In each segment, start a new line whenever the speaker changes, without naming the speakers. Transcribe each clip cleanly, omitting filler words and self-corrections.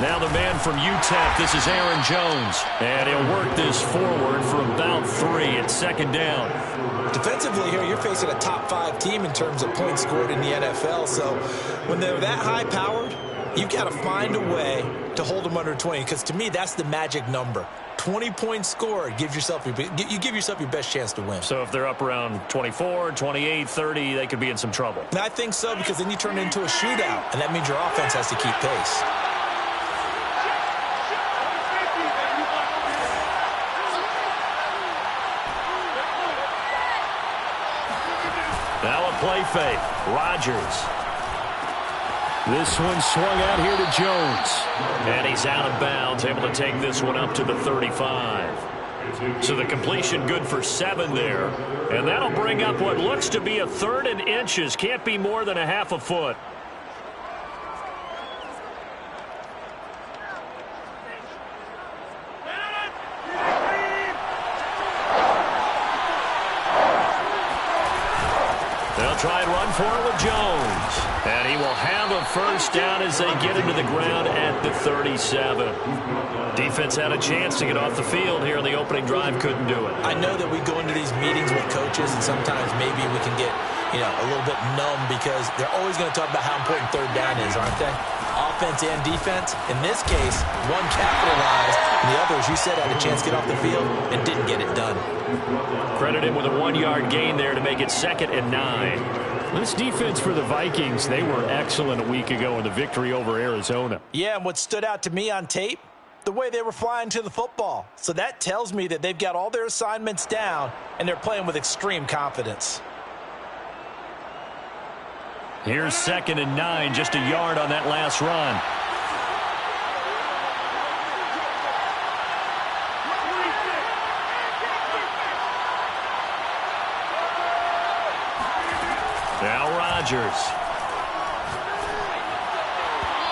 Now the man from UTEP, this is Aaron Jones. And he'll work this forward for about 3. It's second down.
Defensively here, you're facing a top 5 team in terms of points scored in the NFL. So when they're that high-powered, you've got to find a way to hold them under 20. Because to me, that's the magic number. 20 points scored, you give yourself your best chance to win.
So if they're up around 24, 28, 30, they could be in some trouble.
And I think so, because then you turn it into a shootout, and that means your offense has to keep pace.
Now a play fake. Rodgers. This one swung out here to Jones. And he's out of bounds, able to take this one up to the 35. So the completion good for 7 there. And that'll bring up what looks to be a 3rd and inches. Can't be more than a half a foot. They'll try and run for it with Jones. And he will have a first down as they get into the ground at the 37. Defense had a chance to get off the field here in the opening drive. Couldn't do it.
I know that we go into these meetings with coaches, and sometimes maybe we can get, a little bit numb because they're always going to talk about how important 3rd down is, aren't they? Offense and defense. In this case, one capitalized, and the other, as you said, had a chance to get off the field and didn't get it done.
Credit him with a 1-yard gain there to make it 2nd and 9. This defense for the Vikings, they were excellent a week ago in the victory over Arizona.
Yeah, and what stood out to me on tape, the way they were flying to the football. So that tells me that they've got all their assignments down, and they're playing with extreme confidence.
Here's 2nd and 9, just a yard on that last run. Now Rodgers.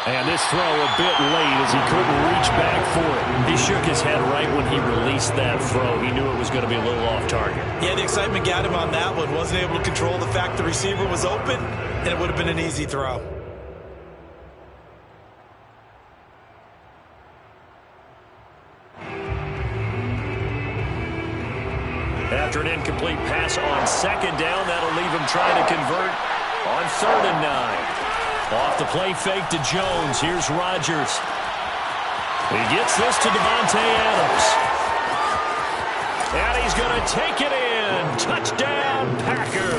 And this throw a bit late as he couldn't reach back for it. He shook his head right when he released that throw. He knew it was going to be a little off target.
Yeah, the excitement got him on that one. Wasn't able to control the fact the receiver was open, and it would have been an easy throw.
After an incomplete pass on 2nd down, that'll leave him trying to convert on 3rd and 9. Off the play fake to Jones. Here's Rodgers. He gets this to Davante Adams. And he's going to take it in. Touchdown, Packers.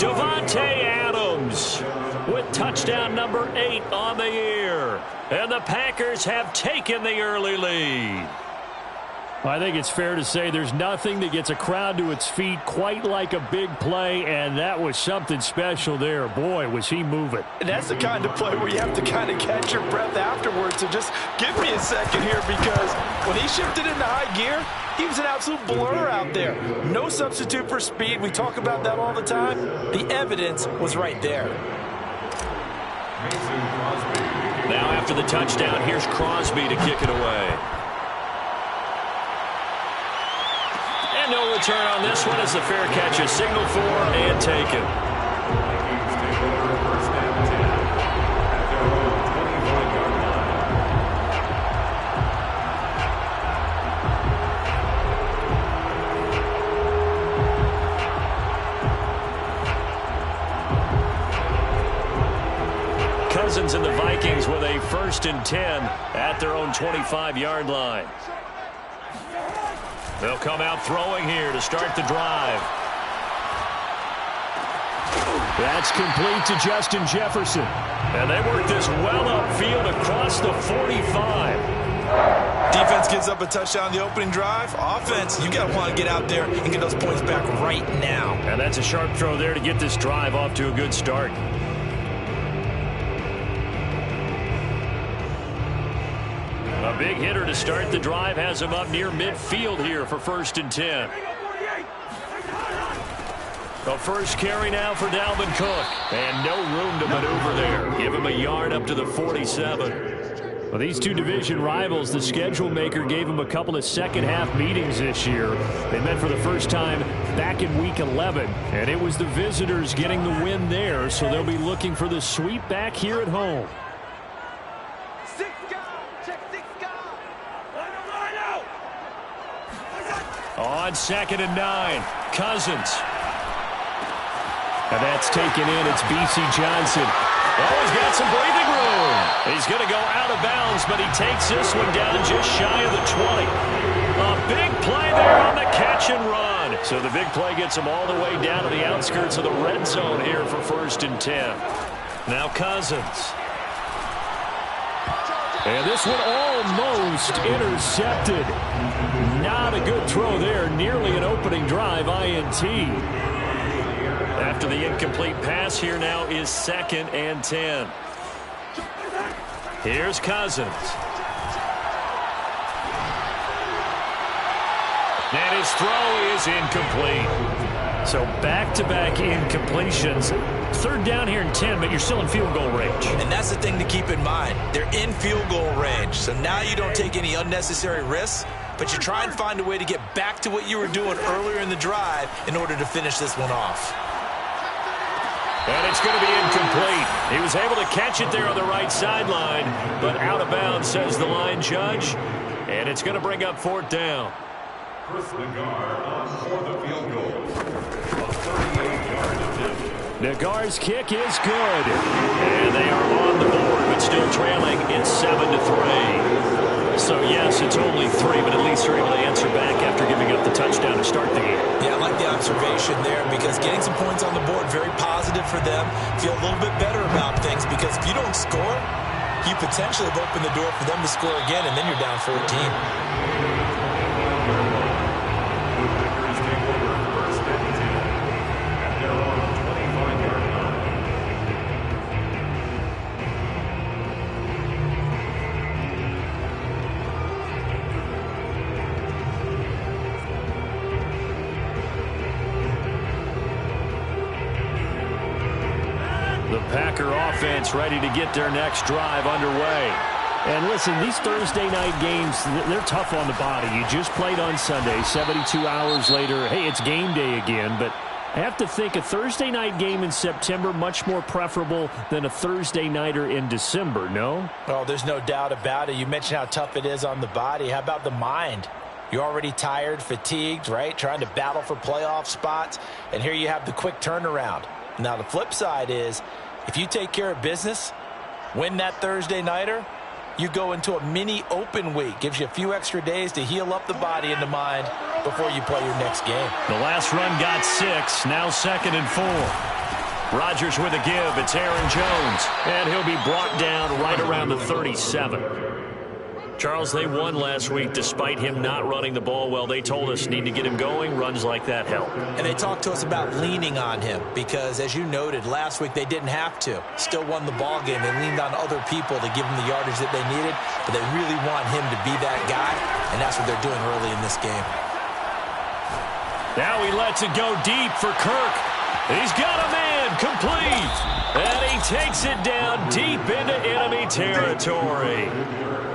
Davante Adams with touchdown number 8 on the year. And the Packers have taken the early lead. I think it's fair to say there's nothing that gets a crowd to its feet quite like a big play, and that was something special there. Boy, was he moving.
And that's the kind of play where you have to kind of catch your breath afterwards. So just give me a second here, because when he shifted into high gear, he was an absolute blur out there. No substitute for speed. We talk about that all the time. The evidence was right there.
Now after the touchdown, here's Crosby to kick it away. And no return on this one as the fair catch is signaled for and taken. Cousins and the Vikings with a 1st and 10 at their own 25-yard line. They'll come out throwing here to start the drive. That's complete to Justin Jefferson. And they work this well upfield across the 45.
Defense gives up a touchdown the opening drive. Offense, you got to want to get out there and get those points back right now.
And that's a sharp throw there to get this drive off to a good start. A big hitter to start the drive has him up near midfield here for 1st and 10. The first carry now for Dalvin Cook. And no room to maneuver there. Give him a yard up to the 47. Well, these two division rivals, the schedule maker gave them a couple of second-half meetings this year. They met for the first time back in Week 11, and it was the visitors getting the win there, so they'll be looking for the sweep back here at home. On 2nd and 9, Cousins. And that's taken in. It's B.C. Johnson. Oh, he's got some breathing room. He's going to go out of bounds, but he takes this one down just shy of the 20. A big play there on the catch and run. So the big play gets him all the way down to the outskirts of the red zone here for 1st and 10. Now Cousins. And this one almost intercepted. Not a good throw there. Nearly an opening drive INT. After the incomplete pass, here now is 2nd and 10. Here's Cousins. And his throw is incomplete. So back-to-back incompletions. 3rd down here and 10, but you're still in field goal range.
And that's the thing to keep in mind. They're in field goal range. So now you don't take any unnecessary risks, but you try and find a way to get back to what you were doing earlier in the drive in order to finish this one off.
And it's going to be incomplete. He was able to catch it there on the right sideline, but out of bounds, says the line judge. And it's going to bring up 4th down.
Chris Nagar on for the field goal. A 38-yard attempt.
Nagar's kick is good. And they are on the board, but still trailing. It's 7-3. So, yes, it's only 3, but at least they're able to answer back after giving up the touchdown to start the game.
Yeah, I like the observation there because getting some points on the board, very positive for them. Feel a little bit better about things because if you don't score, you potentially have opened the door for them to score again, and then you're down 14.
Packer offense ready to get their next drive underway.
And listen, these Thursday night games, they're tough on the body. You just played on Sunday, 72 hours later. Hey, it's game day again, but I have to think a Thursday night game in September much more preferable than a Thursday nighter in December, no?
Oh, there's no doubt about it. You mentioned how tough it is on the body. How about the mind? You're already tired, fatigued, right? Trying to battle for playoff spots. And here you have the quick turnaround. Now, the flip side is, if you take care of business, win that Thursday nighter, you go into a mini open week. Gives you a few extra days to heal up the body and the mind before you play your next game.
The last run got 6, now 2nd and 4. Rodgers with a give. It's Aaron Jones. And he'll be brought down right around the 37. Charles, they won last week despite him not running the ball well. They told us need to get him going. Runs like that help.
And they talked to us about leaning on him because, as you noted, last week they didn't have to. Still won the ball game. They leaned on other people to give them the yardage that they needed, but they really want him to be that guy, and that's what they're doing early in this game.
Now he lets it go deep for Kirk. He's got a man complete. And he takes it down deep into enemy territory.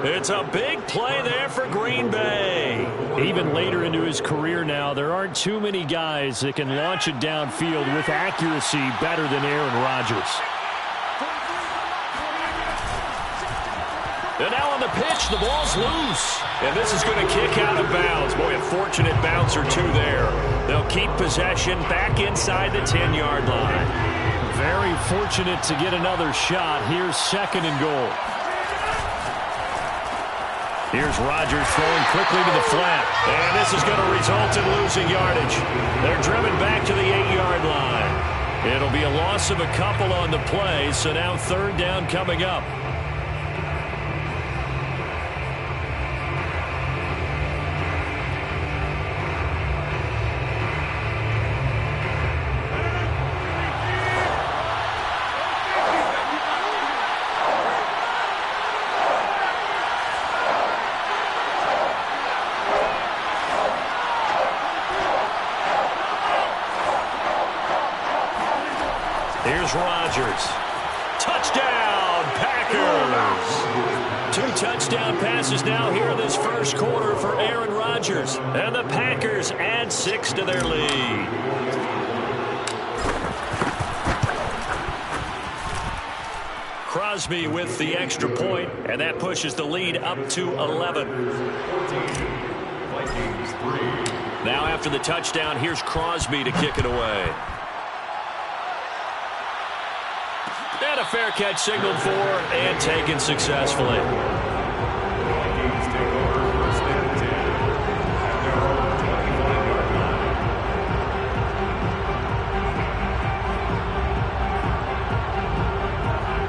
It's a big play there for Green Bay.
Even later into his career now, there aren't too many guys that can launch it downfield with accuracy better than Aaron Rodgers.
And now on the pitch, the ball's loose. And this is going to kick out of bounds. Boy, a fortunate bounce or two there. They'll keep possession back inside the 10-yard line.
Very fortunate to get another shot. Here's 2nd and goal.
Here's Rodgers throwing quickly to the flat. And this is going to result in losing yardage. They're driven back to the 8-yard line. It'll be a loss of a couple on the play, so now 3rd down coming up. Here's Rodgers. Touchdown, Packers. 2 touchdown passes now here in this first quarter for Aaron Rodgers. And the Packers add 6 to their lead. Crosby with the extra point, and that pushes the lead up to 11. Now after the touchdown, here's Crosby to kick it away. And a fair catch signaled for and taken successfully.
Vikings take over first and 10 at their own 25-yard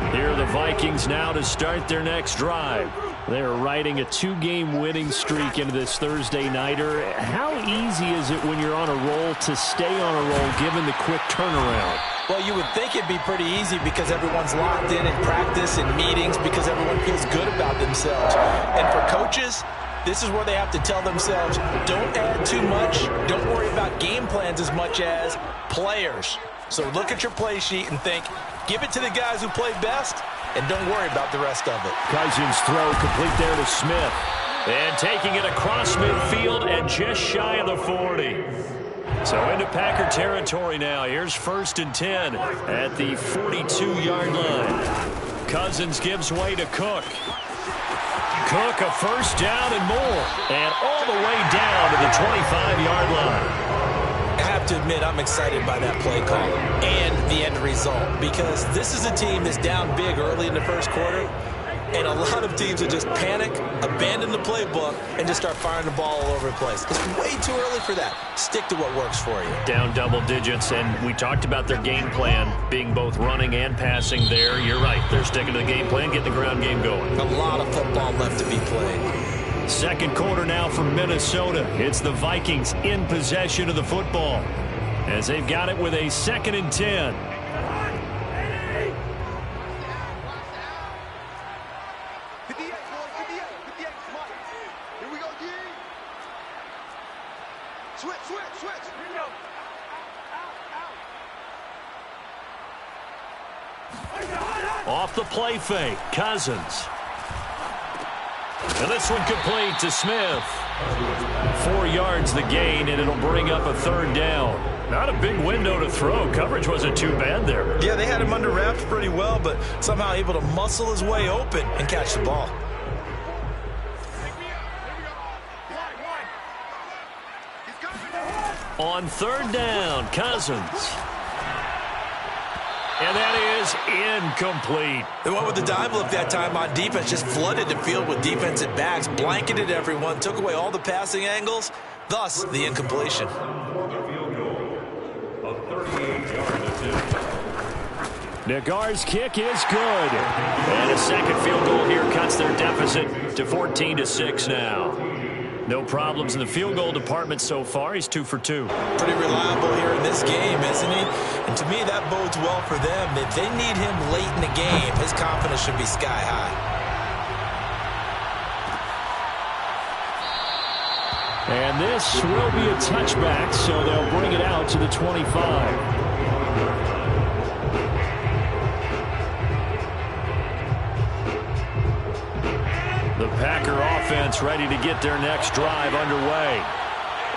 line.
Here are the Vikings now to start their next drive. They're riding a 2-game winning streak into this Thursday nighter. How easy is it when you're on a roll to stay on a roll given the quick turnaround?
Well, you would think it'd be pretty easy because everyone's locked in practice and meetings because everyone feels good about themselves. And for coaches, this is where they have to tell themselves, don't add too much. Don't worry about game plans as much as players. So look at your play sheet and think, give it to the guys who play best, and don't worry about the rest of it.
Cousins throw complete there to Smith. And taking it across midfield and just shy of the 40. So into Packer territory now. Here's 1st and 10 at the 42-yard line. Cousins gives way to Cook. Cook, a first down and more. And all the way down to the 25-yard line.
I have to admit, I'm excited by that play call and the end result because this is a team that's down big early in the first quarter, and a lot of teams will just panic, abandon the playbook, and just start firing the ball all over the place. It's way too early for that. Stick to what works for you.
Down double digits, and we talked about their game plan being both running and passing there. You're right. They're sticking to the game plan, getting the ground game going.
A lot of football left to be played.
Second quarter now for Minnesota. It's the Vikings in possession of the football as they've got it with a 2nd and 10. Off the play fake, Cousins. And this one complete to Smith. 4 yards the gain, and it'll bring up a 3rd down. Not a big window to throw. Coverage wasn't too bad there.
Yeah, they had him under wraps pretty well, but somehow able to muscle his way open and catch the ball.
On 3rd down, Cousins. And that is incomplete.
They went with the dime look that time on defense, just flooded the field with defensive backs, blanketed everyone, took away all the passing angles, thus the incompletion.
For the field goal, a 38-yard attempt.
Nagar's kick is good. And a second field goal here cuts their deficit to 14-6 now. No problems in the field goal department so far. He's 2 for 2.
Pretty reliable here in this game, isn't he? And to me, that bodes well for them. If they need him late in the game, his confidence should be sky high.
And this will be a touchback, so they'll bring it out to the 25.
The Packer offense ready to get their next drive underway.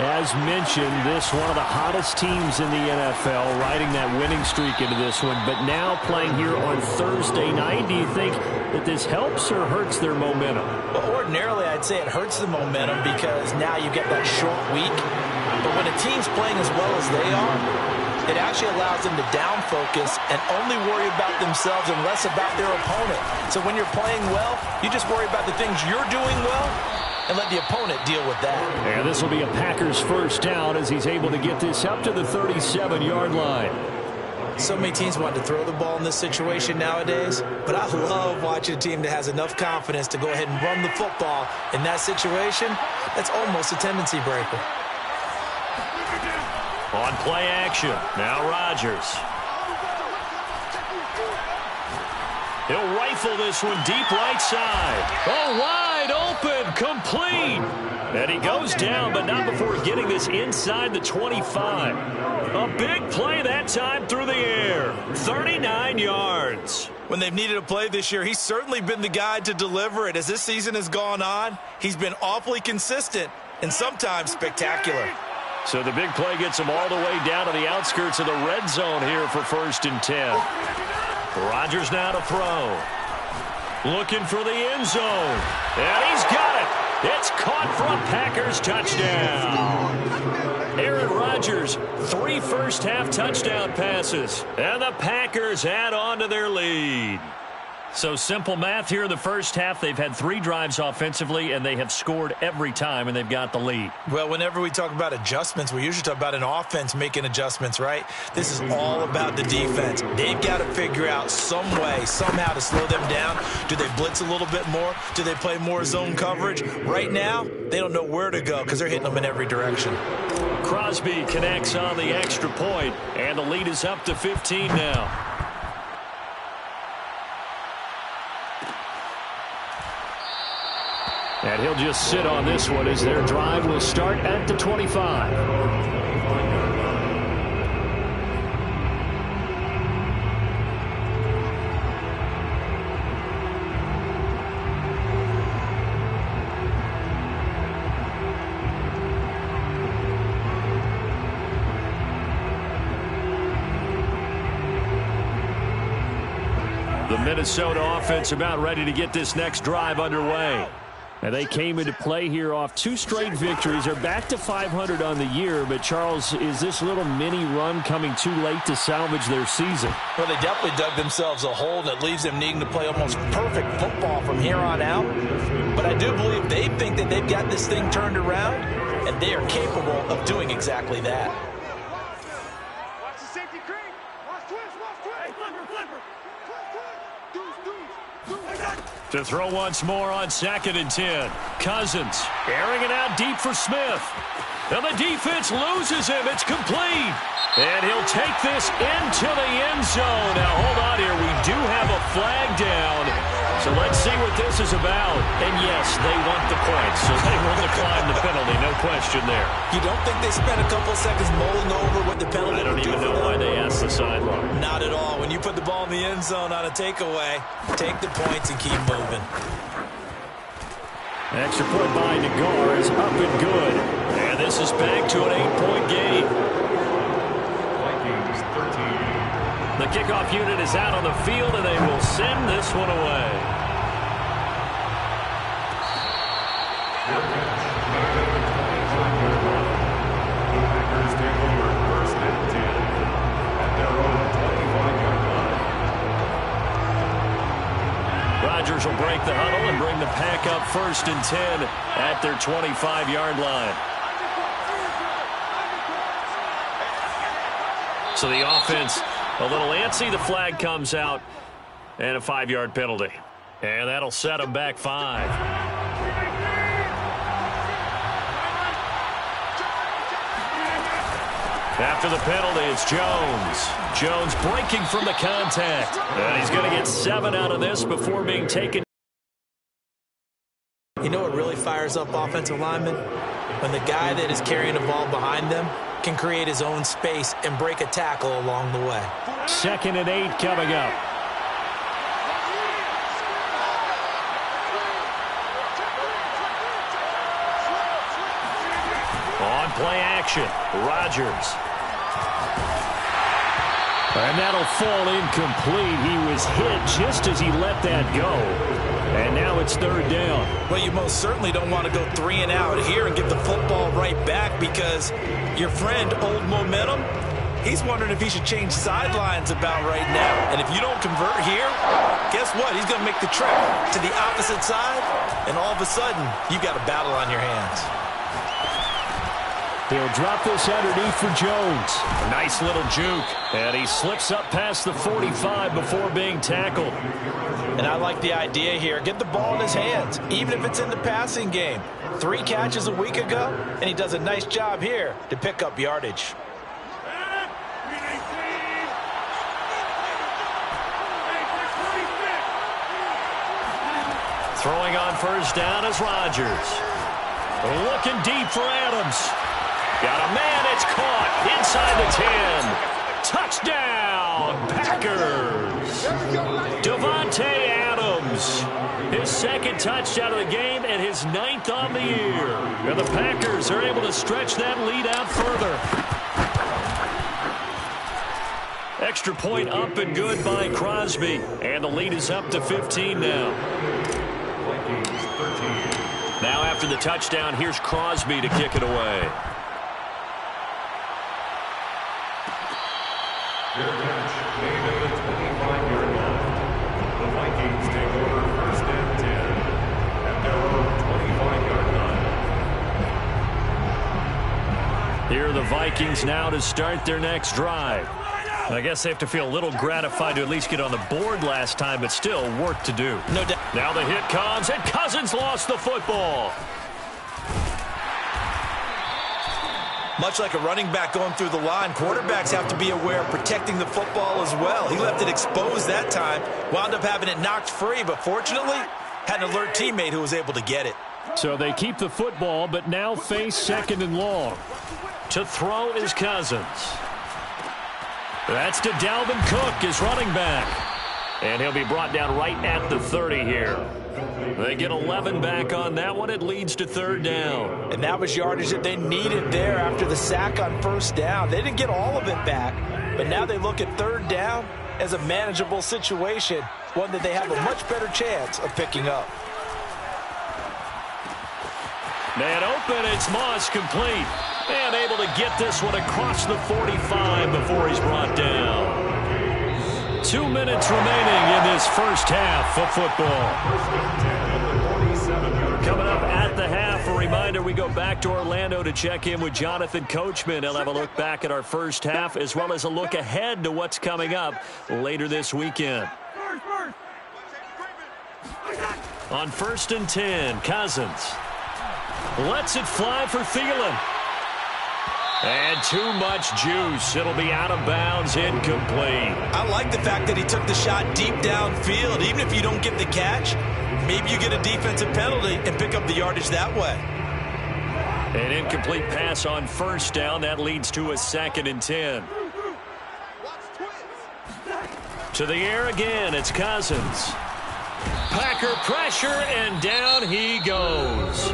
As mentioned, this one of the hottest teams in the NFL, riding that winning streak into this one, but now playing here on Thursday night. Do you think that this helps or hurts their momentum?
Well, ordinarily, I'd say it hurts the momentum because now you get that short week. But when a team's playing as well as they are, it actually allows them to down focus and only worry about themselves and less about their opponent. So when you're playing well, you just worry about the things you're doing well and let the opponent deal with that.
And this will be a Packers first down as he's able to get this up to the 37-yard line.
So many teams want to throw the ball in this situation nowadays, but I love watching a team that has enough confidence to go ahead and run the football in that situation. That's almost a tendency breaker.
On play action, now Rodgers. He'll rifle this one deep right side. Oh, wide open, complete. And he goes down, but not before getting this inside the 25. A big play that time through the air. 39 yards.
When they've needed a play this year, he's certainly been the guy to deliver it. As this season has gone on, he's been awfully consistent and sometimes spectacular.
So the big play gets him all the way down to the outskirts of the red zone here for 1st and 10. Rodgers now to throw. Looking for the end zone. And he's got it. It's caught for a Packers touchdown. Aaron Rodgers, 3 first-half touchdown passes, and the Packers add on to their lead. So simple math here in the first half. They've had 3 drives offensively, and they have scored every time, and they've got the lead.
Well, whenever we talk about adjustments, we usually talk about an offense making adjustments, right? This is all about the defense. They've got to figure out some way, somehow to slow them down. Do they blitz a little bit more? Do they play more zone coverage? Right now, they don't know where to go because they're hitting them in every direction.
Crosby connects on the extra point, and the lead is up to 15 now. And he'll just sit on this one as their drive will start at the 25. The Minnesota offense about ready to get this next drive underway. And they came into play here off 2 straight victories. They're back to 500 on the year. But, Charles, is this little mini run coming too late to salvage their season?
Well, they definitely dug themselves a hole that leaves them needing to play almost perfect football from here on out. But I do believe they think that they've got this thing turned around, and they are capable of doing exactly that.
Watch the safety creep. Watch twist. Hey, flipper.
To throw once more on 2nd and 10. Cousins airing it out deep for Smith. And the defense loses him. It's complete. And he'll take this into the end zone. Now, hold on here. We do have a flag down. So let's see what this is about. And, yes, they want the points. So they will decline the penalty. No question there.
You don't think they spent a couple seconds mulling over what the penalty
I don't even know why they asked the sideline.
Not at all. When you put the ball in the end zone on a takeaway, take the points and keep moving.
Extra point by Nagar is up and good. And this is back to an 8-point game.
Vikings 13.
The kickoff unit is out on the field, and they will send this one away.
Packers take over 1st and 10 at their own 25-yard line.
Rodgers will break the huddle and bring the pack up 1st and 10 at their 25-yard line. So the offense a little antsy. The flag comes out and a 5-yard penalty. And that'll set them back 5. After the penalty, it's Jones. Jones breaking from the contact. And he's going to get 7 out of this before being taken.
You know what really fires up offensive linemen? When the guy that is carrying the ball behind them can create his own space and break a tackle along the way.
2nd and 8 coming up. On play action, Rodgers. And that'll fall incomplete. He was hit just as he let that go. And now it's 3rd down.
Well, you most certainly don't want to go 3 and out here and give the football right back because your friend, Old Momentum, he's wondering if he should change sidelines about right now. And if you don't convert here, guess what? He's going to make the trip to the opposite side, and all of a sudden, you got a battle on your hands.
He'll drop this underneath for Jones. Nice little juke. And he slips up past the 45 before being tackled.
And I like the idea here. Get the ball in his hands, even if it's in the passing game. 3 catches a week ago, and he does a nice job here to pick up yardage.
Throwing on 1st down is Rodgers. Looking deep for Adams. Got a man, it's caught inside the 10. Touchdown, Packers. Davante Adams. His 2nd touchdown of the game and his 9th on the year. And the Packers are able to stretch that lead out further. Extra point up and good by Crosby. And the lead is up to 15 now.
Vikings 13.
Now after the touchdown, here's Crosby to kick it away.
Fair catch made at the 25-yard line. The Vikings take over first and 10 at their own 25-yard line.
Here are the Vikings now to start their next drive. I guess they have to feel a little gratified to at least get on the board last time, but still work to do.
No doubt.
Now the hit comes, and Cousins lost the football.
Much like a running back going through the line, quarterbacks have to be aware of protecting the football as well. He left it exposed that time, wound up having it knocked free, but fortunately had an alert teammate who was able to get it.
So they keep the football, but now face 2nd and long.
To throw is Cousins. That's to Dalvin Cook, his running back. And he'll be brought down right at the 30 here. They get 11 back on that one. It leads to 3rd down.
And that was yardage that they needed there after the sack on 1st down. They didn't get all of it back, but now they look at 3rd down as a manageable situation, one that they have a much better chance of picking up.
Man open, it's Moss complete. And able to get this one across the 45 before he's brought down. 2 minutes remaining in this first half of football. Coming up at the half, a reminder, we go back to Orlando to check in with Jonathan Coachman. He'll have a look back at our first half as well as a look ahead to what's coming up later this weekend. On 1st and 10, Cousins lets it fly for Thielen. And too much juice. It'll be out of bounds, incomplete.
I like the fact that he took the shot deep downfield. Even if you don't get the catch, maybe you get a defensive penalty and pick up the yardage that way.
An incomplete pass on 1st down. That leads to a 2nd and 10. To the air again. It's Cousins. Packer pressure, and down he goes.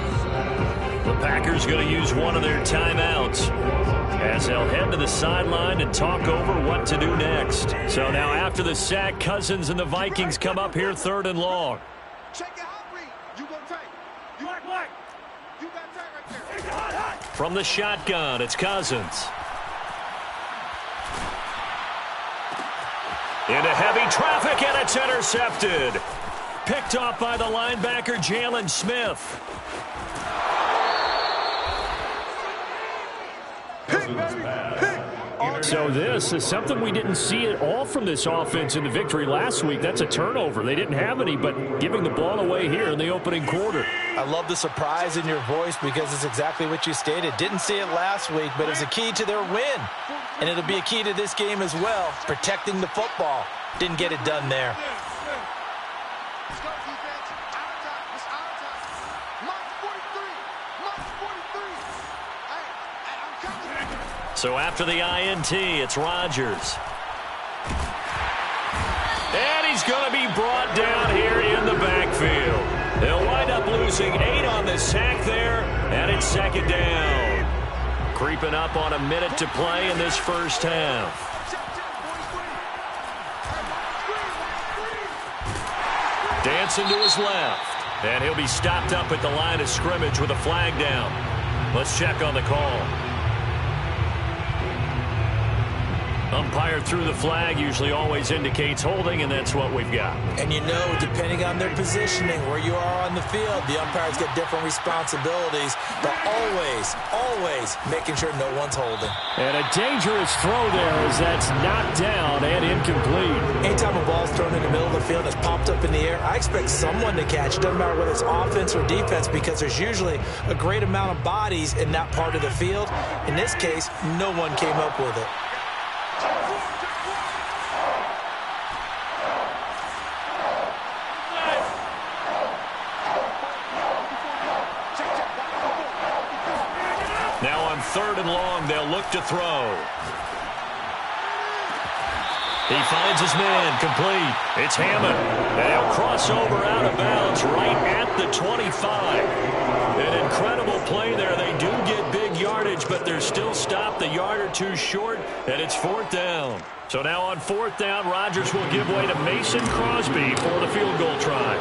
The Packers going to use one of their timeouts as they'll head to the sideline and talk over what to do next. So now after the sack, Cousins and the Vikings come up here 3rd and long. From the shotgun, it's Cousins. Into heavy traffic, and it's intercepted. Picked off by the linebacker, Jalen Smith.
So this is something we didn't see at all from this offense in the victory last week. That's a turnover. They didn't have any, but giving the ball away here in the opening quarter.
I love the surprise in your voice because it's exactly what you stated. Didn't see it last week, but it's a key to their win. And it'll be a key to this game as well, protecting the football. Didn't get it done there.
So after the INT, it's Rodgers. And he's going to be brought down here in the backfield. They'll wind up losing 8 on the sack there, and it's 2nd down. Creeping up on a minute to play in this first half. Dancing to his left. And he'll be stopped up at the line of scrimmage with a flag down. Let's check on the call. Umpire threw the flag, usually always indicates holding, and that's what we've got.
And you know, depending on their positioning, where you are on the field, the umpires get different responsibilities, but always making sure no one's holding.
And a dangerous throw there as that's knocked down and incomplete.
Anytime a ball's thrown in the middle of the field and it's popped up in the air, I expect someone to catch. It doesn't matter whether it's offense or defense because there's usually a great amount of bodies in that part of the field. In this case, no one came up with it.
Now on 3rd and long, they'll look to throw. He finds his man, complete. It's Hammond. And he'll cross over out of bounds right at the 25. An incredible play there. They do get big yards. yardage, but they're still stopped a yard or two short, and it's 4th down. So now on 4th down, Rodgers will give way to Mason Crosby for the field goal try.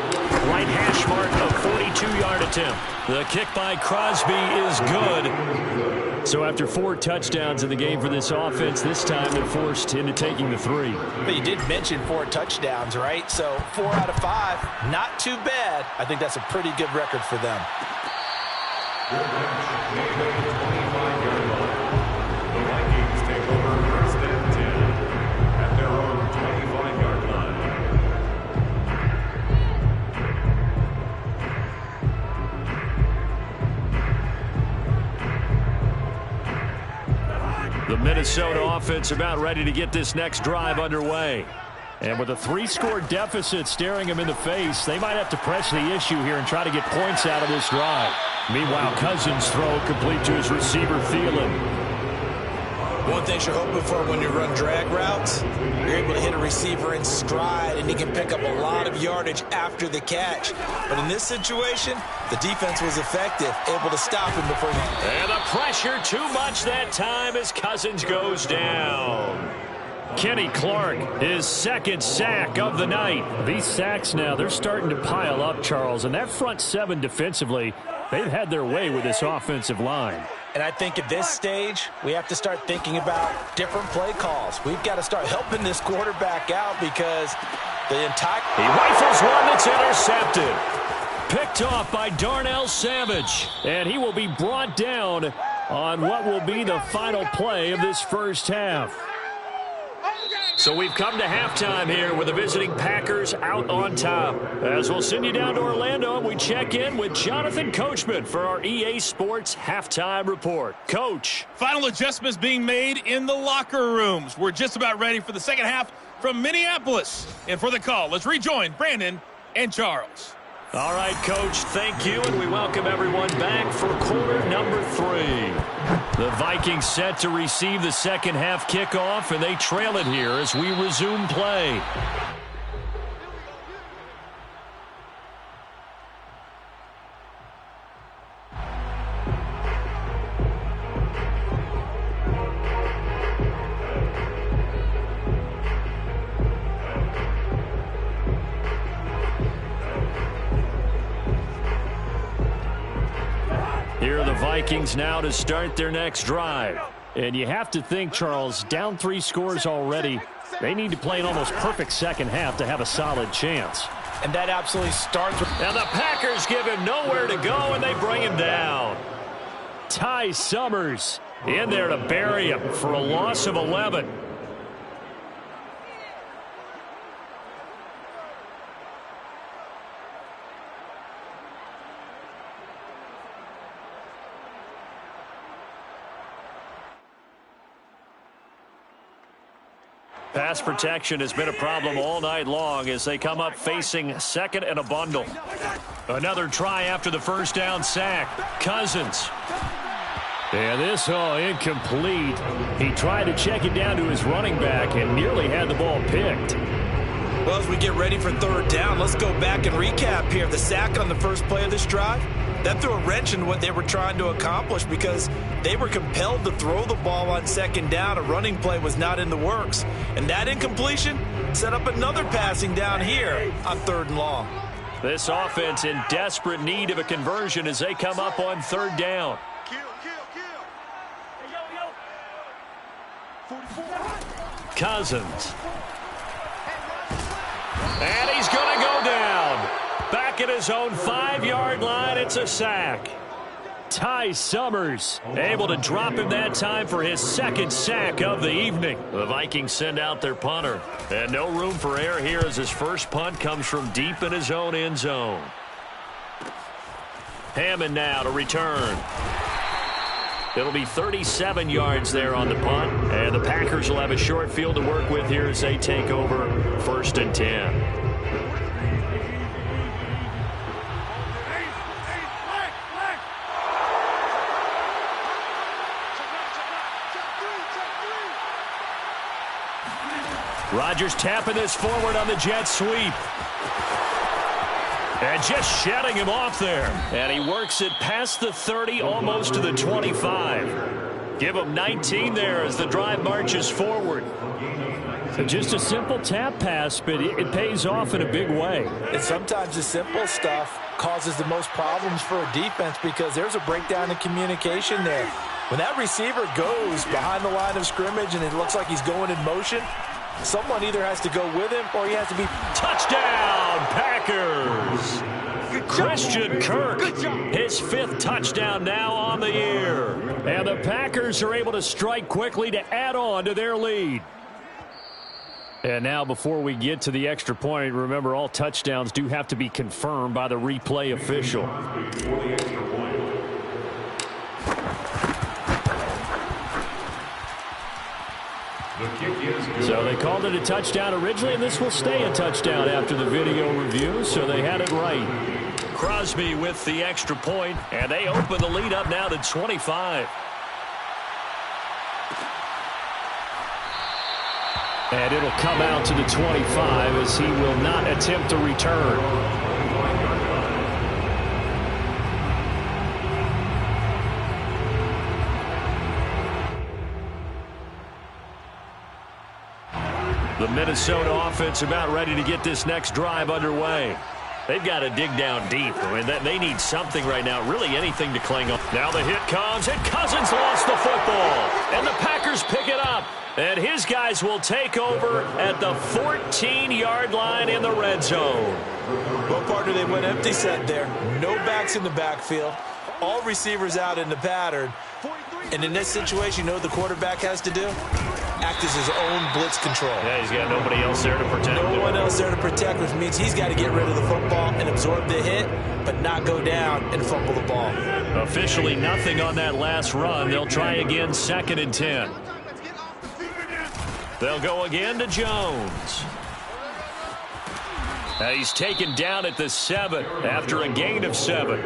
Right hash mark of 42-yard attempt. The kick by Crosby is good. So after 4 touchdowns in the game for this offense, this time they're forced into taking the 3.
But you did mention 4 touchdowns, right? So 4 out of 5, not too bad. I think that's a pretty good record for them.
Good bench made at the 25-yard line. The Vikings take over 1st and 10 at their own 25-yard line.
The Minnesota offense about ready to get this next drive underway. And with a 3-score deficit staring them in the face, they might have to press the issue here and try to get points out of this drive. Meanwhile, Cousins' throw complete to his receiver, Thielen.
One thing you're hoping for when you run drag routes, you're able to hit a receiver in stride, and he can pick up a lot of yardage after the catch. But in this situation, the defense was effective, able to stop him before he...
And the pressure too much that time as Cousins goes down. Kenny Clark, his 2nd sack of the night. These sacks now, they're starting to pile up, Charles. And that front 7 defensively, they've had their way with this offensive line.
And I think at this stage, we have to start thinking about different play calls. We've got to start helping this quarterback out because the entire...
He rifles one that's intercepted. Picked off by Darnell Savage. And he will be brought down on what will be the final play of this first half. So we've come to halftime here with the visiting Packers out on top. As we'll send you down to Orlando, and we check in with Jonathan Coachman for our EA Sports Halftime Report. Coach.
Final adjustments being made in the locker rooms. We're just about ready for the second half from Minneapolis. And for the call, let's rejoin Brandon and Charles.
All right, Coach, thank you, and we welcome everyone back for quarter number 3. The Vikings set to receive the second half kickoff, and they trail it here as we resume play. Here are the Vikings now to start their next drive. And you have to think, Charles, down 3 scores already. They need to play an almost perfect second half to have a solid chance.
And that absolutely starts with...
And the Packers give him nowhere to go, and they bring him down. Ty Summers in there to bury him for a loss of 11. Pass protection has been a problem all night long as they come up facing 2nd and a bundle. Another try after the first down sack. Cousins. And this, incomplete. He tried to check it down to his running back and nearly had the ball picked.
Well, as we get ready for 3rd down, let's go back and recap here. The sack on the first play of this drive, that threw a wrench in what they were trying to accomplish because they were compelled to throw the ball on 2nd down. A running play was not in the works. And that incompletion set up another passing down here on 3rd and long.
This offense in desperate need of a conversion as they come up on 3rd down. Cousins. And he's going to go down. Back at his own 5-yard line, it's a sack. Ty Summers able to drop him that time for his 2nd sack of the evening. The Vikings send out their punter. And no room for error here as his first punt comes from deep in his own end zone. Hammond now to return. It'll be 37 yards there on the punt. And the Packers will have a short field to work with here as they take over 1st and 10. Rodgers tapping this forward on the jet sweep. And just shedding him off there. And he works it past the 30, almost to the 25. Give him 19 there as the drive marches forward.
Just a simple tap pass, but it pays off in a big way.
And sometimes the simple stuff causes the most problems for a defense because there's a breakdown in communication there. When that receiver goes behind the line of scrimmage and it looks like he's going in motion, someone either has to go with him or he has to be...
Touchdown, Packers! Christian Kirk, his 5th touchdown now on the year. And the Packers are able to strike quickly to add on to their lead.
And now before we get to the extra point, remember all touchdowns do have to be confirmed by the replay official. So they called it a touchdown originally, and this will stay a touchdown after the video review, so they had it right.
Crosby with the extra point, and they open the lead up now to 25.
And it'll come out to the 25 as he will not attempt to return.
The Minnesota offense about ready to get this next drive underway. They've got to dig down deep. I mean, they need something right now, really anything to cling on. Now the hit comes, and Cousins lost the football. And the Packers pick it up. And his guys will take over at the 14-yard line in the red zone.
Well, partner, they went empty set there. No backs in the backfield. All receivers out in the pattern. And in this situation, you know what the quarterback has to do? Act as his own blitz control.
Yeah, he's got nobody else there to protect him.
No one else there to protect, which means he's got to get rid of the football and absorb the hit, but not go down and fumble the ball.
Officially nothing on that last run. They'll try again, 2nd and 10. They'll go again to Jones. He's taken down at the 7 after a gain of 7.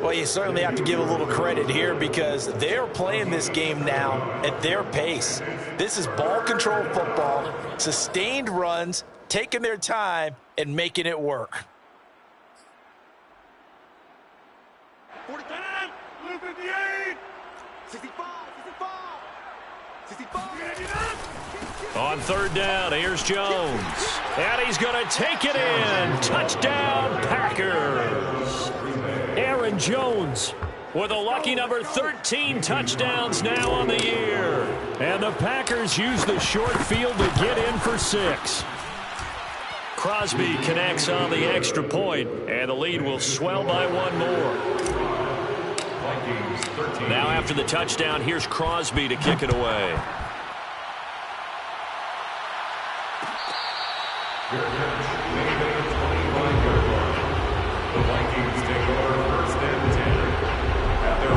Well, you certainly have to give a little credit here because they're playing this game now at their pace. This is ball control football, sustained runs, taking their time, and making it work.
49, 58, 65, 65.
On 3rd down, here's Jones. And he's going to take it in. Touchdown, Packers.
Aaron Jones
with a lucky number 13 touchdowns now on the year.
And the Packers use the short field to get in for 6.
Crosby connects on the extra point, and the lead will swell by 1 more. Now after the touchdown, here's Crosby to kick it away.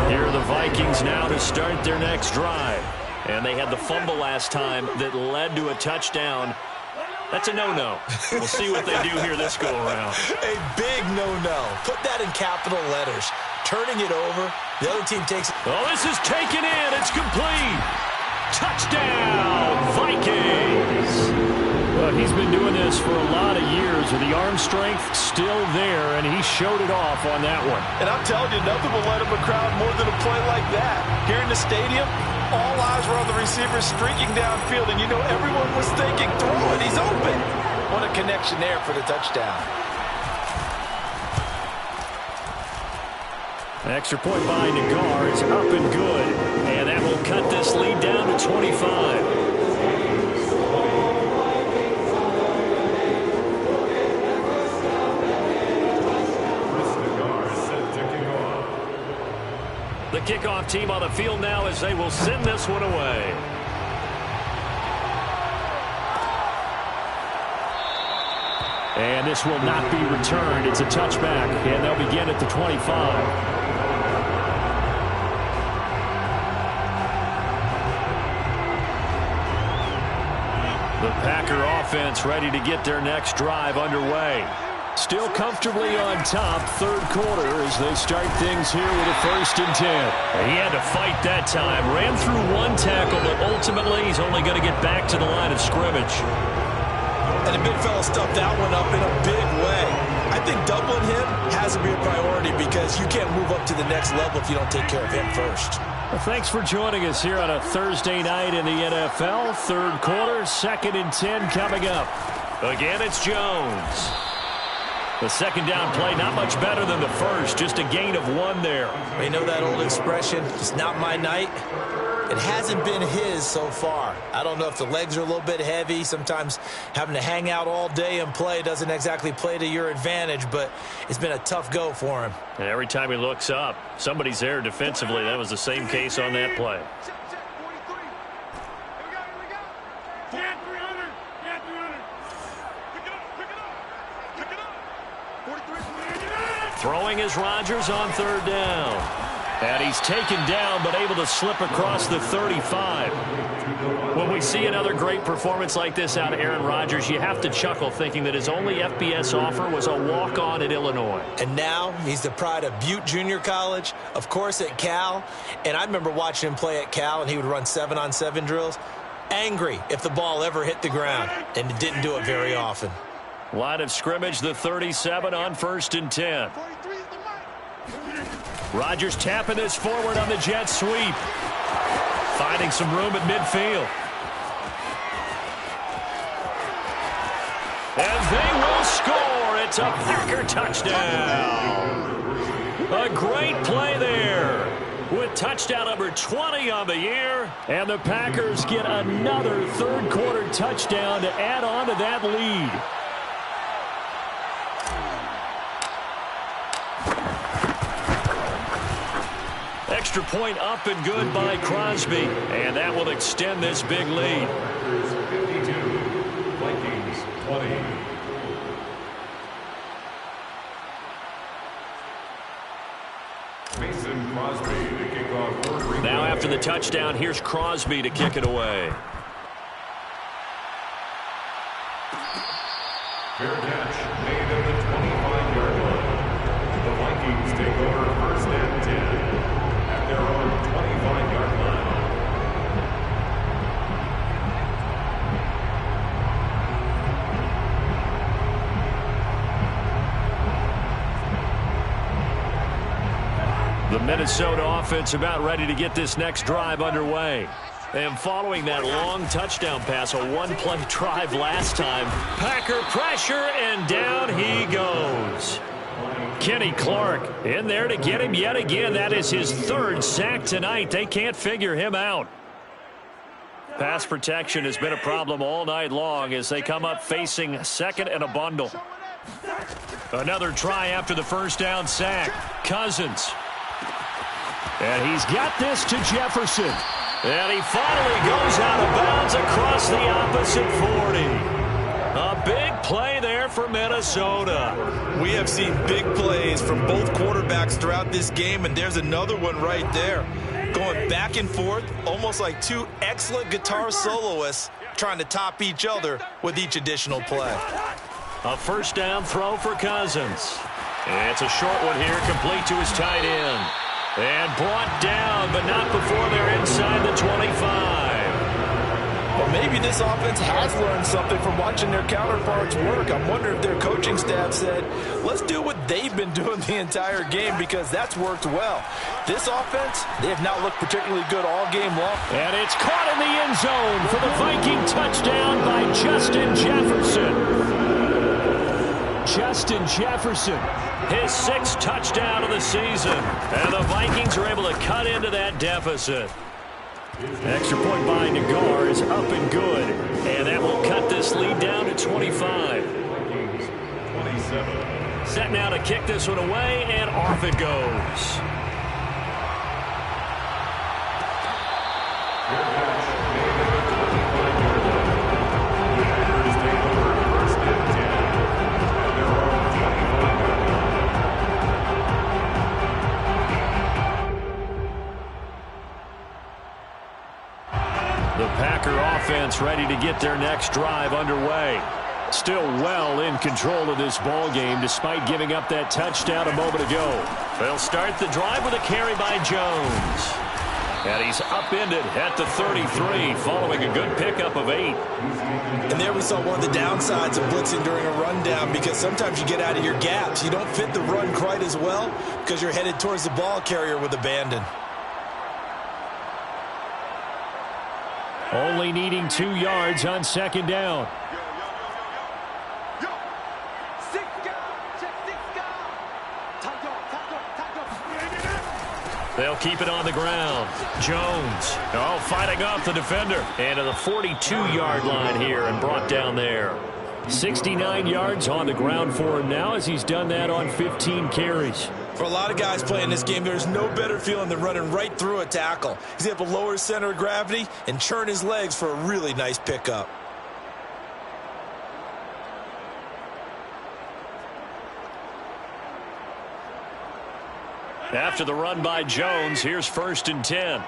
Here are the Vikings now to start their next drive. And they had the fumble last time that led to a touchdown. That's a no-no. We'll see what they do here this go-around.
A big no-no. Put that in capital letters. Turning it over. The other team takes it.
Oh, this is taken in. It's complete. Touchdown, Vikings.
Well, he's been doing this for a lot of years with the arm strength still there, and he showed it off on that one.
And I'm telling you, nothing will let him a crowd more than a play like that. Here in the stadium, all eyes were on the receiver streaking downfield, and you know everyone was thinking, throw it, he's open. What a connection there for the touchdown.
Extra point by Nagar is up and good,
and that will cut this lead down to 25. The kickoff team on the field now as they will send this one away.
And this will not be returned. It's a touchback, and they'll begin at the 25.
The Packer offense ready to get their next drive underway. Still comfortably on top, 3rd quarter as they start things here with a 1st and 10. He had to fight that time. Ran through 1 tackle, but ultimately he's only going to get back to the line of scrimmage.
And the big fella stuffed that one up in a big way. I think doubling him can't move up to the next level if you don't take care of him first.
Well, thanks for joining us here on a Thursday night in the NFL. Third quarter, 2nd and 10 coming up. Again, it's Jones. The second down play, not much better than the first. Just a gain of 1 there.
You know that old expression, it's not my night? It hasn't been his so far. I don't know if the legs are a little bit heavy. Sometimes having to hang out all day and play doesn't exactly play to your advantage, but it's been a tough go for him.
And every time he looks up, somebody's there defensively. That was the same case on that play. Throwing is Rodgers on 3rd down. And he's taken down, but able to slip across the 35. When we see another great performance like this out of Aaron Rodgers, you have to chuckle thinking that his only FBS offer was a walk-on at Illinois.
And now he's the pride of Butte Junior College, of course at Cal. And I remember watching him play at Cal, and he would run 7-on-7 drills. Angry if the ball ever hit the ground, and it didn't do it very often.
Line of scrimmage, the 37 on 1st and 10. Rodgers tapping this forward on the jet sweep. Finding some room at midfield. And they will score. It's a Packer touchdown. A great play there with touchdown number 20 on the year. And the Packers get another third quarter touchdown to add on to that lead. Extra point up and good by Crosby. And that will extend this big lead.
52, Vikings 20. Mason Crosby to kick off third replay.
Now after the touchdown, here's Crosby to kick it away.
Fair catch made at the 25-yard line. The Vikings take over 1st and 10 at their own 25-yard line.
The Minnesota offense about ready to get this next drive underway. And following that long touchdown pass, a one-play drive last time, Packer pressure, and down he goes. Kenny Clark in there to get him yet again. That is his 3rd sack tonight. They can't figure him out. Pass protection has been a problem all night long as they come up facing 2nd and a bundle. Another try after the first down sack. Cousins. And he's got this to Jefferson. And he finally goes out of bounds across the opposite 40. A big play there for Minnesota.
We have seen big plays from both quarterbacks throughout this game, and there's another one right there. Going back and forth, almost like two excellent guitar soloists trying to top each other with each additional play.
A first down throw for Cousins. It's a short one here, complete to his tight end. And brought down, but not before they're inside the 25.
Well, maybe this offense has learned something from watching their counterparts work. I'm wondering if their coaching staff said, let's do what they've been doing the entire game, because that's worked well. This offense, they have not looked particularly good all game long.
And it's caught in the end zone for the Viking touchdown by Justin Jefferson. Justin Jefferson, his 6th touchdown of the season. And the Vikings are able to cut into that deficit. Extra point by Nagar is up and good. And that will cut this lead down to 25.
27.
Set now to kick this one away, and off it goes. The Packer offense ready to get their next drive underway. Still well in control of this ball game despite giving up that touchdown a moment ago. They'll start the drive with a carry by Jones.
And he's upended at the 33 following a good pickup of 8.
And there we saw one of the downsides of blitzing during a rundown, because sometimes you get out of your gaps. You don't fit the run quite as well because you're headed towards the ball carrier with abandon.
Only needing 2 yards on second down.
They'll keep it on the ground. Jones, fighting off the defender. And to the 42-yard line here and brought down there.
69 yards on the ground for him now, as he's done that on 15 carries.
For a lot of guys playing this game, there's no better feeling than running right through a tackle. He's able to lower his center of gravity and churn his legs for a really nice pickup.
After the run by Jones, here's 1st and 10.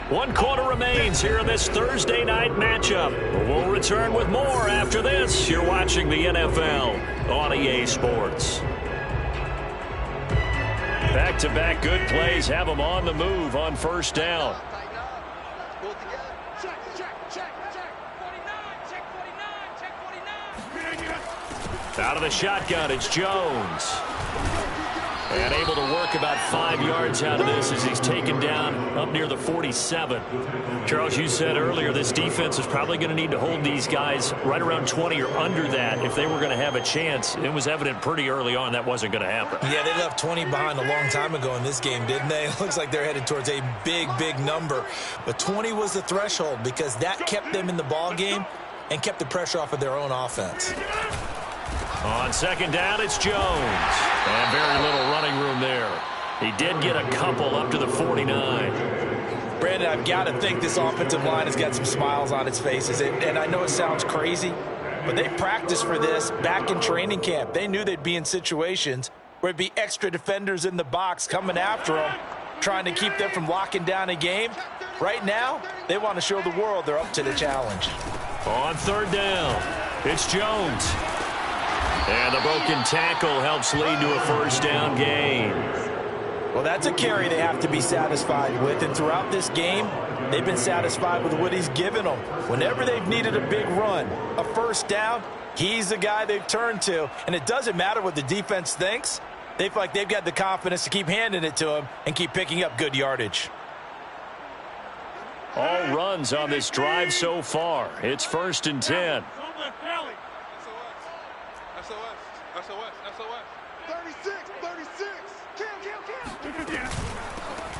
One quarter remains here in this Thursday night matchup. We'll return with more after this. You're watching the NFL on EA Sports. Back-to-back good plays have them on the move on 1st down. Out of the shotgun, it's Jones. And able to work about 5 yards out of this as he's taken down up near the 47. Charles, you said earlier this defense is probably going to need to hold these guys right around 20 or under that if they were going to have a chance. It was evident pretty early on that wasn't going to happen.
Yeah, they left 20 behind a long time ago in this game, didn't they? It looks like they're headed towards a big, big number. But 20 was the threshold because that kept them in the ball game and kept the pressure off of their own offense.
On 2nd down, it's Jones. And very little running room there. He did get a couple up to the 49.
Brandon, I've got to think this offensive line has got some smiles on its faces. And I know it sounds crazy, but they practiced for this back in training camp. They knew they'd be in situations where it'd be extra defenders in the box coming after them, trying to keep them from locking down a game. Right now, they want to show the world they're up to the challenge.
On 3rd down, it's Jones. And the broken tackle helps lead to a 1st down gain.
Well, that's a carry they have to be satisfied with. And throughout this game, they've been satisfied with what he's given them. Whenever they've needed a big run, a 1st down, he's the guy they've turned to. And it doesn't matter what the defense thinks. They feel like they've got the confidence to keep handing it to him and keep picking up good yardage.
All runs on this drive so far. It's 1st and 10.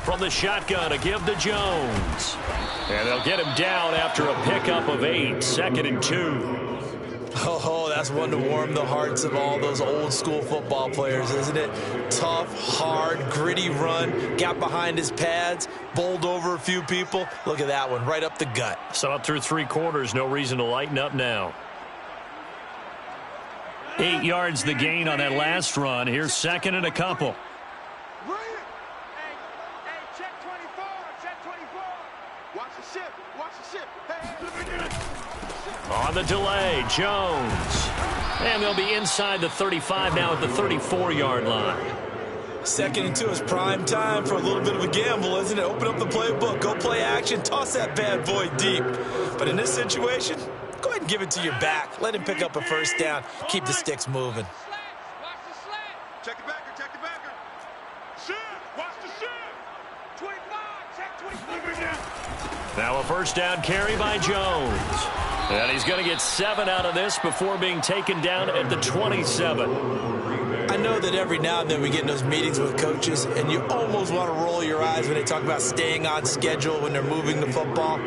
From the shotgun, a give to Jones. And they'll get him down after a pickup of 8. 2nd and 2.
Oh, that's one to warm the hearts of all those old school football players, isn't it? Tough, hard, gritty run. Got behind his pads, bowled over a few people. Look at that one, right up the gut.
So up through 3 quarters, no reason to lighten up now. 8 yards the gain on that last run. Here's 2nd and a couple. On the delay, Jones. And they'll be inside the 35 now at the 34-yard line.
2nd and 2 is prime time for a little bit of a gamble, isn't it? Open up the playbook, go play action, toss that bad boy deep. But in this situation, go ahead and give it to your back. Let him pick up a 1st down. Keep the sticks moving.
Check the backer, check the backer. Shift, watch the shift. 25, check 25.
Now a 1st down carry by Jones. And he's going to get 7 out of this before being taken down at the 27.
I know that every now and then we get in those meetings with coaches, and you almost want to roll your eyes when they talk about staying on schedule when they're moving the football.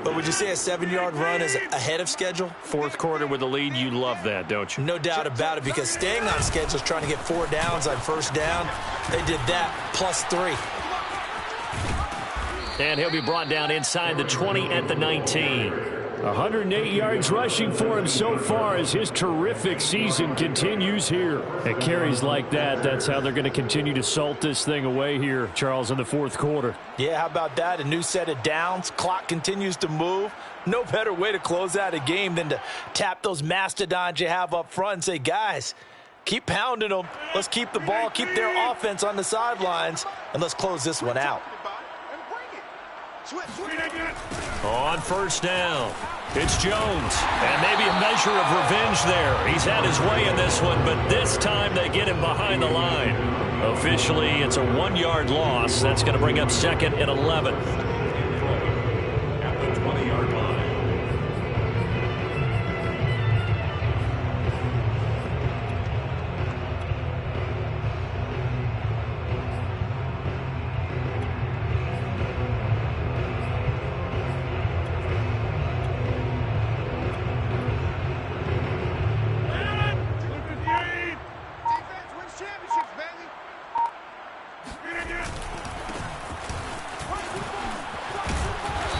But would you say a 7-yard run is ahead of schedule?
4th quarter with the lead, you love that, don't you?
No doubt about it, because staying on schedule is trying to get 4 downs on 1st down. They did that plus 3.
And he'll be brought down inside the 20 at the 19.
108 yards rushing for him so far as his terrific season continues here. At carries like that, that's how they're going to continue to salt this thing away here, Charles, in the fourth quarter.
Yeah, how about that? A new set of downs. Clock continues to move. No better way to close out a game than to tap those mastodons you have up front and say, guys, keep pounding them. Let's keep the ball, keep their offense on the sidelines, and let's close this one out.
On first down, it's Jones. And maybe a measure of revenge there. He's had his way in this one, but this time they get him behind the line. Officially, it's a 1-yard loss. That's going to bring up 2nd and 11.
At the 20-yard line.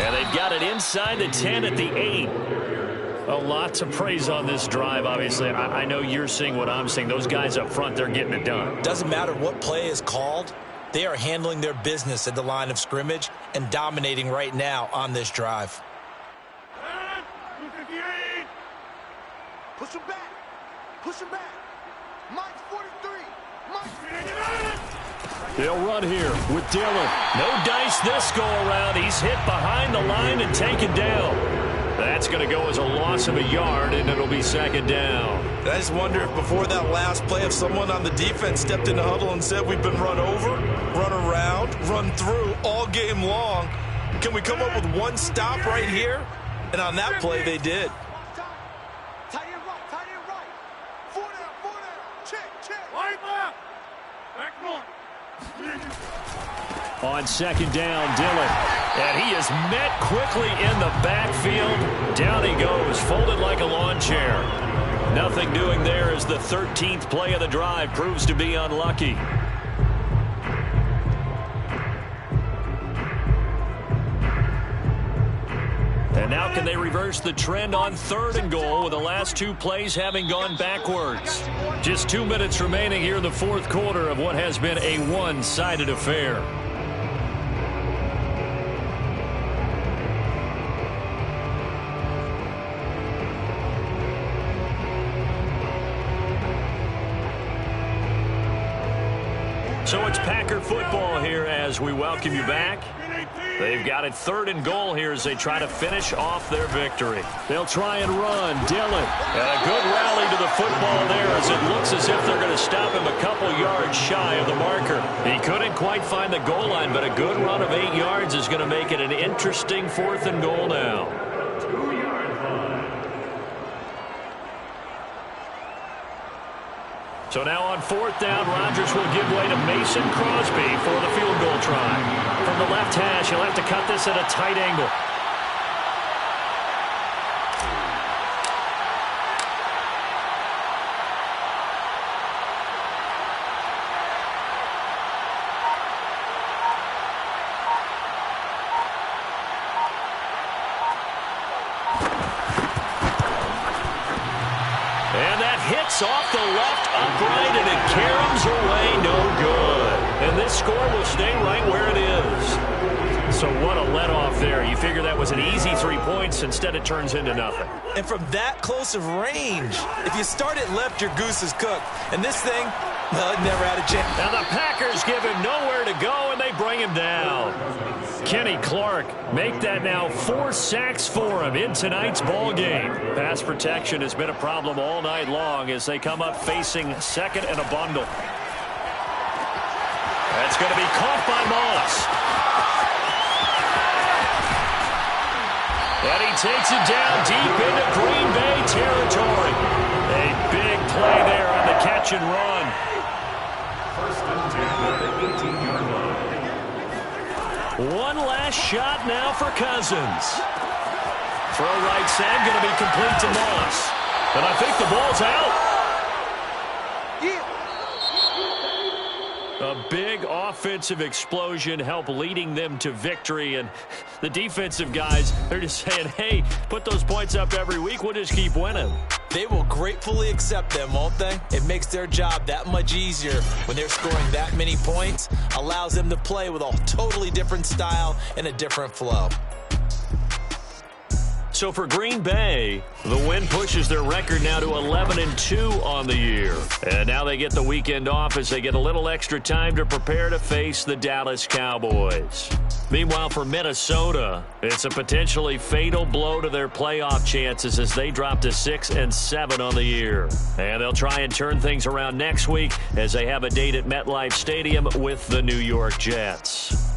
And they've got it inside the 10 at the 8.
A lot to praise on this drive, obviously. I know you're seeing what I'm seeing. Those guys up front, they're getting it done.
Doesn't matter what play is called. They are handling their business at the line of scrimmage and dominating right now on this drive.
Push him back. Push him back. Mike's 43.
They'll run here with Dillon.
No dice this go-around. He's hit behind the line and taken down. That's going to go as a loss of a yard, and it'll be 2nd down.
I just wonder if before that last play, if someone on the defense stepped in the huddle and said, we've been run over, run around, run through all game long. Can we come up with one stop right here? And on that play, they did.
Tight end right. 4 down. Check. Wipe up. Back one.
On 2nd down, Dillon.
And he is met quickly in the backfield. Down he goes, folded like a lawn chair. Nothing doing there as the 13th play of the drive proves to be unlucky. And now can they reverse the trend on 3rd and goal with the last 2 plays having gone backwards? Just 2 minutes remaining here in the fourth quarter of what has been a one-sided affair. So it's Packer football here as we welcome you back. They've got it 3rd and goal here as they try to finish off their victory.
They'll try and run. Dillon.
And a good rally to the football there as it looks as if they're going to stop him a couple yards shy of the marker. He couldn't quite find the goal line, but a good run of 8 yards is going to make it an interesting 4th and goal now.
2-yard line.
So now on 4th down, Rodgers will give way to Mason Crosby for the field goal try. From the left hash, he'll have to cut this at a tight angle. And that hits off the left upright, and it caroms away no good. And this score will stay right where it is. So what a let-off there. You figure that was an easy 3 points. Instead, it turns into nothing.
And from that close of range, if you start it left, your goose is cooked. And this thing, well, it never had a chance.
Now the Packers give him nowhere to go, and they bring him down. Kenny Clark make that now 4 sacks for him in tonight's ball game. Pass protection has been a problem all night long as they come up facing 2nd and a bundle. That's going to be caught by Moss. And he takes it down deep into Green Bay territory. A big play there on the catch and run.
1st and 10 at the 18-yard line.
One last shot now for Cousins. Throw right side going to be complete to Moss. And I think the ball's out. A big offensive explosion help leading them to victory. And the defensive guys, they're just saying, hey, put those points up every week. We'll just keep winning.
They will gratefully accept them, won't they? It makes their job that much easier when they're scoring that many points. Allows them to play with a totally different style and a different flow.
So for Green Bay, the win pushes their record now to 11-2 on the year. And now they get the weekend off as they get a little extra time to prepare to face the Dallas Cowboys. Meanwhile, for Minnesota, it's a potentially fatal blow to their playoff chances as they drop to 6-7 on the year. And they'll try and turn things around next week as they have a date at MetLife Stadium with the New York Jets.